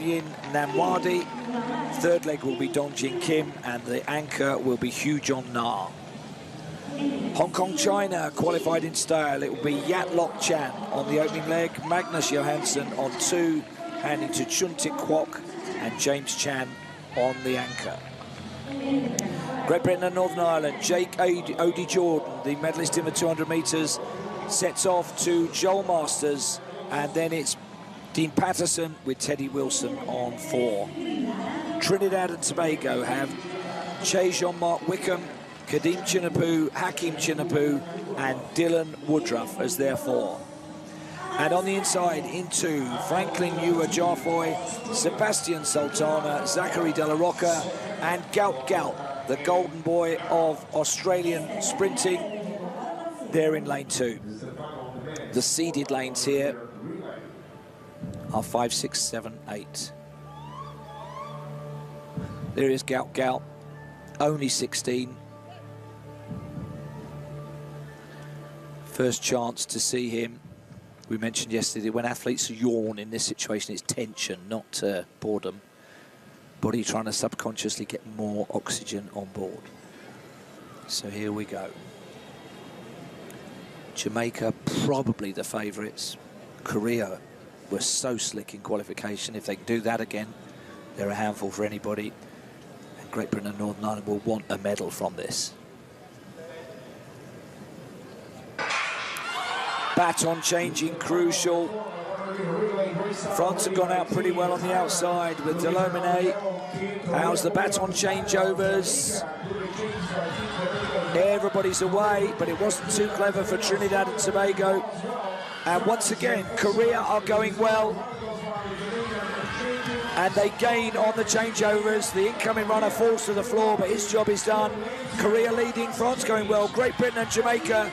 Yin Namwadi. Third leg will be Dong Jin Kim, and the anchor will be Hu John Na. Hong Kong, China, qualified in style. It will be Yat Lok Chan on the opening leg, Magnus Johansson on 2, handing to Chun Tik Kwok, and James Chan on the anchor. Great Britain and Northern Ireland, Jake Odie Jordan, the medalist in the 200 metres, sets off to Joel Masters, and then it's Dean Patterson with Teddy Wilson on 4. Trinidad and Tobago have Che Jean-Marc Wickham, Kadeem Chinapu, Hakeem Chinapu, and Dylan Woodruff as their 4. And on the inside, into Franklin Ewa Jarfoy, Sebastian Sultana, Zachary De La Rocca, and Gout Gout, the golden boy of Australian sprinting. They're in lane 2. The seeded lanes here are 5, 6, 7, 8. There is Gout Gout, only 16. First chance to see him. We mentioned yesterday, when athletes yawn in this situation, it's tension, not boredom. Body trying to subconsciously get more oxygen on board. So here we go. Jamaica, probably the favourites. Korea were so slick in qualification. If they can do that again, they're a handful for anybody. And Great Britain and Northern Ireland will want a medal from this. Baton changing, crucial. France have gone out pretty well on the outside with Delomine. How's the baton changeovers? Everybody's away, but it wasn't too clever for Trinidad and Tobago. And once again, Korea are going well. And they gain on the changeovers. The incoming runner falls to the floor, but his job is done. Korea leading, France going well. Great Britain and Jamaica.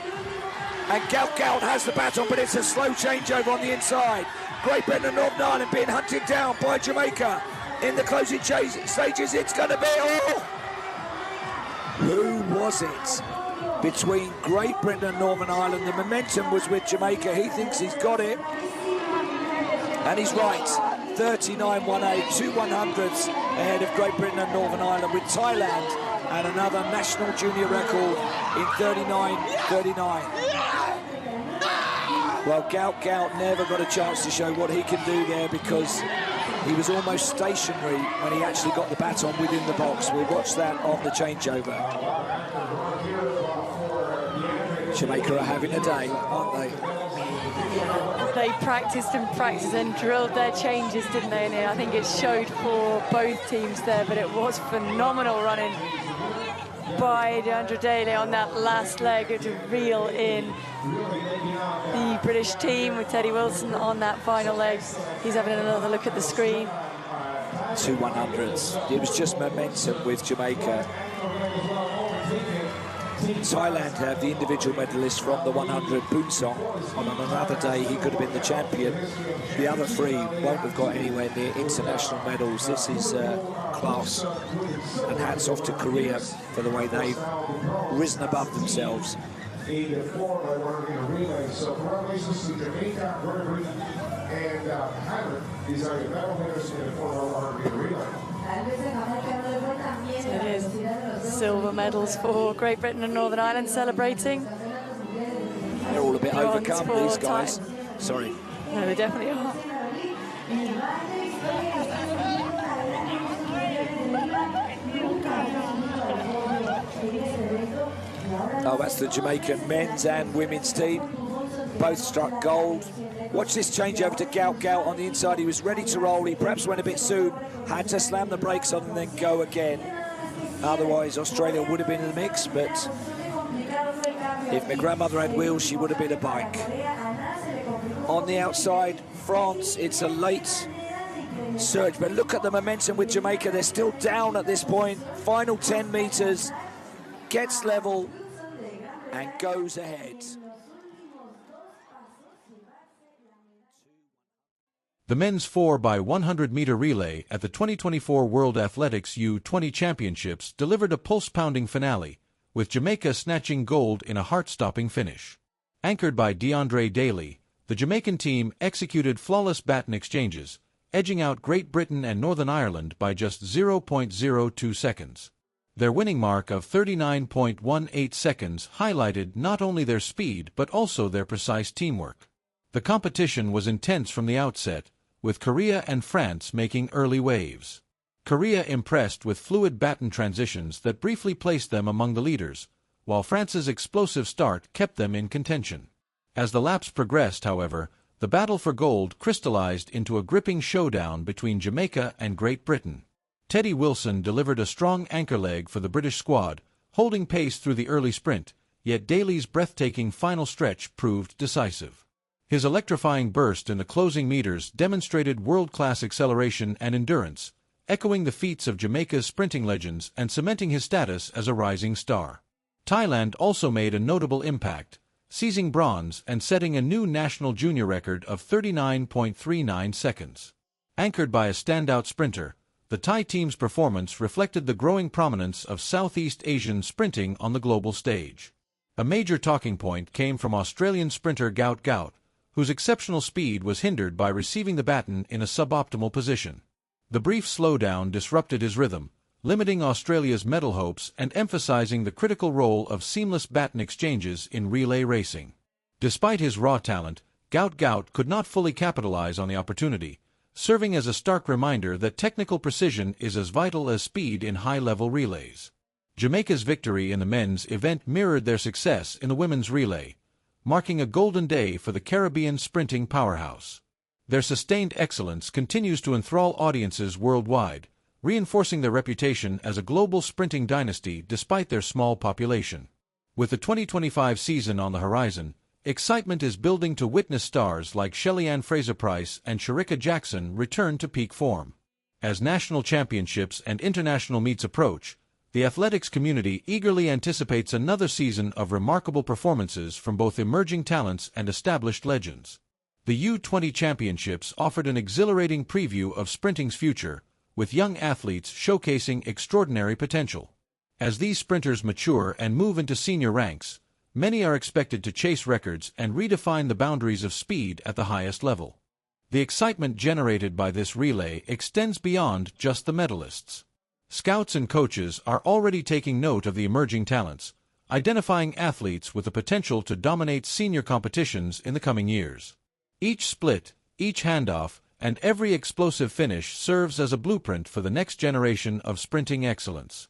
And Gout Gout has the baton, but it's a slow changeover on the inside. Great Britain and Northern Ireland being hunted down by Jamaica. In the closing stages, it's going to be... Oh! Who was it? Between Great Britain and Northern Ireland, the momentum was with Jamaica. He thinks he's got it. And he's right. 39.18, 2 100ths ahead of Great Britain and Northern Ireland, with Thailand and another national junior record in 39.39. Well, Gout Gout never got a chance to show what he can do there, because he was almost stationary when he actually got the baton within the box. We'll watch that on the changeover. Jamaica are having a day, aren't they? They practiced and drilled their changes, didn't they? And I think it showed for both teams there, but it was phenomenal running by DeAndre Daly on that last leg to reel in the British team with Teddy Wilson on that final leg. He's having another look at the screen. 2 100s. It was just momentum with Jamaica. Thailand have the individual medalist from the 100, Boonsong. On another day, he could have been the champion. The other 3 won't have got anywhere near international medals. This is class. And hats off to Korea for the way they've risen above themselves. So congratulations to Jamaica, Great Britain, and Hannah. These are your medal winners in the 4x100 relay. So it is silver medals for Great Britain and Northern Ireland celebrating. They're all a bit overcome, these guys. Time. Sorry. No, they definitely are. Oh, that's the Jamaican men's and women's team. Both struck gold. Watch this change over to Gout Gout on the inside. He was ready to roll. He perhaps went a bit soon. Had to slam the brakes on and then go again. Otherwise, Australia would have been in the mix, but if my grandmother had wheels, she would have been a bike. On the outside, France, it's a late surge, but look at the momentum with Jamaica. They're still down at this point. Final 10 metres, gets level and goes ahead. The men's 4x100-meter relay at the 2024 World Athletics U20 Championships delivered a pulse-pounding finale, with Jamaica snatching gold in a heart-stopping finish. Anchored by DeAndre Daly, the Jamaican team executed flawless baton exchanges, edging out Great Britain and Northern Ireland by just 0.02 seconds. Their winning mark of 39.18 seconds highlighted not only their speed but also their precise teamwork. The competition was intense from the outset, with Korea and France making early waves. Korea impressed with fluid baton transitions that briefly placed them among the leaders, while France's explosive start kept them in contention. As the laps progressed, however, the battle for gold crystallized into a gripping showdown between Jamaica and Great Britain. Teddy Wilson delivered a strong anchor leg for the British squad, holding pace through the early sprint, yet Daly's breathtaking final stretch proved decisive. His electrifying burst in the closing meters demonstrated world-class acceleration and endurance, echoing the feats of Jamaica's sprinting legends and cementing his status as a rising star. Thailand also made a notable impact, seizing bronze and setting a new national junior record of 39.39 seconds. Anchored by a standout sprinter, the Thai team's performance reflected the growing prominence of Southeast Asian sprinting on the global stage. A major talking point came from Australian sprinter Gout, whose exceptional speed was hindered by receiving the baton in a suboptimal position. The brief slowdown disrupted his rhythm, limiting Australia's medal hopes and emphasizing the critical role of seamless baton exchanges in relay racing. Despite his raw talent, Gout could not fully capitalize on the opportunity, serving as a stark reminder that technical precision is as vital as speed in high-level relays. Jamaica's victory in the men's event mirrored their success in the women's relay, marking a golden day for the Caribbean sprinting powerhouse. Their sustained excellence continues to enthrall audiences worldwide, reinforcing their reputation as a global sprinting dynasty despite their small population. With the 2025 season on the horizon, excitement is building to witness stars like Shelly-Ann Fraser-Pryce and Shericka Jackson return to peak form. As national championships and international meets approach, the athletics community eagerly anticipates another season of remarkable performances from both emerging talents and established legends. The U20 Championships offered an exhilarating preview of sprinting's future, with young athletes showcasing extraordinary potential. As these sprinters mature and move into senior ranks, many are expected to chase records and redefine the boundaries of speed at the highest level. The excitement generated by this relay extends beyond just the medalists. Scouts and coaches are already taking note of the emerging talents, identifying athletes with the potential to dominate senior competitions in the coming years. Each split, each handoff, and every explosive finish serves as a blueprint for the next generation of sprinting excellence.